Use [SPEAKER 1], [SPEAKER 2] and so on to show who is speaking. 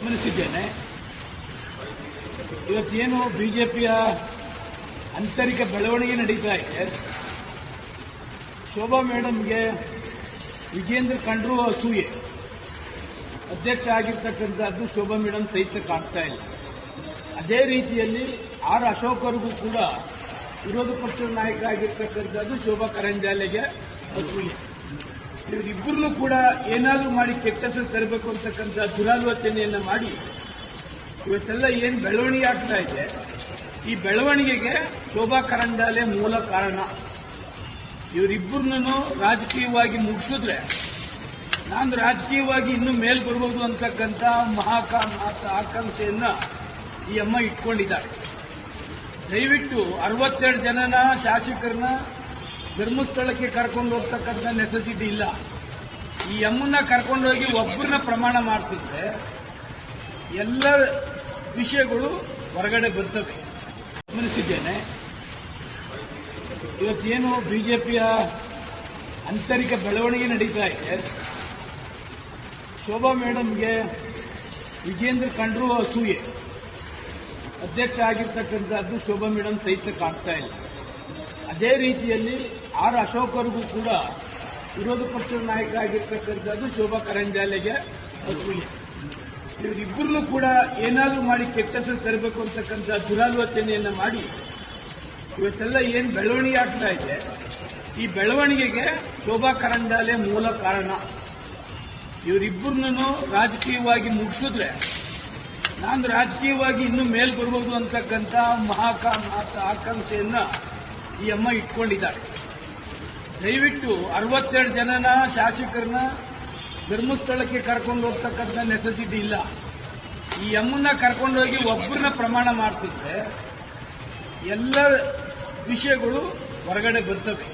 [SPEAKER 1] ಗಮನಿಸಿದ್ದೇನೆ. ಇವತ್ತೇನು ಬಿಜೆಪಿಯ ಆಂತರಿಕ ಬೆಳವಣಿಗೆ ನಡೀತಾ ಇದೆ, ಶೋಭಾ ಮೇಡಮ್ಗೆ ವಿಜೇಂದ್ರ ಕಂಡ್ರು ಅಸೂಯೆ. ಅಧ್ಯಕ್ಷ ಆಗಿರ್ತಕ್ಕಂಥದ್ದು ಶೋಭಾ ಮೇಡಮ್ ಸಹಿಸಕ್ಕಾಗ್ತಾ ಇಲ್ಲ. ಅದೇ ರೀತಿಯಲ್ಲಿ ಆರ್ ಅಶೋಕರಿಗೂ ಕೂಡ ವಿರೋಧ ಪಕ್ಷದ ನಾಯಕ ಆಗಿರ್ತಕ್ಕಂಥದ್ದು ಶೋಭಾ ಕರಂದ್ಲಾಜೆಗೆ ಅಸೂಯೆ. ಇವರಿಬ್ಬರನ್ನು ಕೂಡ ಏನಾದರೂ ಮಾಡಿ ಕೆಟ್ಟ ಹೆಸರು ತರಬೇಕು ಅಂತಕ್ಕಂಥ ದುರಾಲೋಚನೆಯನ್ನ ಮಾಡಿ ಇವತ್ತೆಲ್ಲ ಏನು ಬೆಳವಣಿಗೆ ಆಗ್ತಾ ಇದೆ, ಈ ಬೆಳವಣಿಗೆಗೆ ಶೋಭಾ ಕರಂದ್ಲಾಜೆ ಮೂಲ ಕಾರಣ. ಇವರಿಬ್ಬರನ್ನು ರಾಜಕೀಯವಾಗಿ ಮುಗಿಸಿದ್ರೆ ನಾನು ರಾಜಕೀಯವಾಗಿ ಇನ್ನೂ ಮೇಲ್ ಬರ್ಬೋದು ಅಂತಕ್ಕಂಥ ಆಕಾಂಕ್ಷೆಯನ್ನ ಈ ಅಮ್ಮ ಇಟ್ಕೊಂಡಿದ್ದಾರೆ. ದಯವಿಟ್ಟು 62 ಜನನ ಶಾಸಕರನ್ನ ಧರ್ಮಸ್ಥಳಕ್ಕೆ ಕರ್ಕೊಂಡು ಹೋಗ್ತಕ್ಕಂಥ ನೆಸೆಸಿಟಿ ಇಲ್ಲ. ಈ ಅಮ್ಮನ್ನ ಕರ್ಕೊಂಡೋಗಿ ಒಬ್ಬರನ್ನ ಪ್ರಮಾಣ ಮಾಡ್ತಿದ್ರೆ ಎಲ್ಲ ವಿಷಯಗಳು ಹೊರಗಡೆ ಬರ್ತವೆ. ಗಮನಿಸಿದ್ದೇನೆ. ಇವತ್ತೇನು ಬಿಜೆಪಿಯ ಆಂತರಿಕ ಬೆಳವಣಿಗೆ ನಡೀತಾ ಇದೆ, ಶೋಭಾ ಮೇಡಮ್ಗೆ ವಿಜೇಂದ್ರ ಕಂಡ್ರು ಅಸೂಯೆ. ಅಧ್ಯಕ್ಷ ಆಗಿರ್ತಕ್ಕಂಥದ್ದು ಶೋಭಾ ಮೇಡಮ್ ಸಹಿಸಕ್ಕಾಗ್ತಾ ಇಲ್ಲ. ಅದೇ ರೀತಿಯಲ್ಲಿ ಆರ್ ಅಶೋಕರಿಗೂ ಕೂಡ ವಿರೋಧ ಪಕ್ಷದ ನಾಯಕ ಆಗಿರ್ತಕ್ಕಂಥದ್ದು ಶೋಭಾ ಕರಂದ್ಲಾಜೆಗೆ ಅಸೂಯೆ. ಇವರಿಬ್ಬರನ್ನು ಕೂಡ ಏನಾದರೂ ಮಾಡಿ ಕೆಟ್ಟ ಹೆಸರು ತರಬೇಕು ಅಂತಕ್ಕಂಥ ದುರಾಲೋಚನೆಯನ್ನ ಮಾಡಿ ಇವತ್ತೆಲ್ಲ ಏನು ಬೆಳವಣಿಗೆ ಆಗ್ತಾ ಇದೆ, ಈ ಬೆಳವಣಿಗೆಗೆ ಶೋಭಾ ಕರಂದ್ಲಾಜೆ ಮೂಲ ಕಾರಣ. ಇವರಿಬ್ಬರನ್ನು ರಾಜಕೀಯವಾಗಿ ಮುಗಿಸಿದ್ರೆ ನಾನು ರಾಜಕೀಯವಾಗಿ ಇನ್ನೂ ಮೇಲ್ ಬರ್ಬೋದು ಅಂತಕ್ಕಂಥ ಆಕಾಂಕ್ಷೆಯನ್ನ ಈ ಅಮ್ಮ ಇಟ್ಕೊಂಡಿದ್ದಾರೆ. ದಯವಿಟ್ಟು 62 ಜನನ ಶಾಸಕರನ್ನ ಧರ್ಮಸ್ಥಳಕ್ಕೆ ಕರ್ಕೊಂಡು ಹೋಗ್ತಕ್ಕಂಥ ನೆಸೆಸಿಟಿ ಇಲ್ಲ. ಈ ಅಮ್ಮನ್ನ ಕರ್ಕೊಂಡೋಗಿ ಒಬ್ಬರನ್ನ ಪ್ರಮಾಣ ಮಾಡ್ತಿದ್ರೆ ಎಲ್ಲ ವಿಷಯಗಳು ಹೊರಗಡೆ ಬರ್ತವೆ.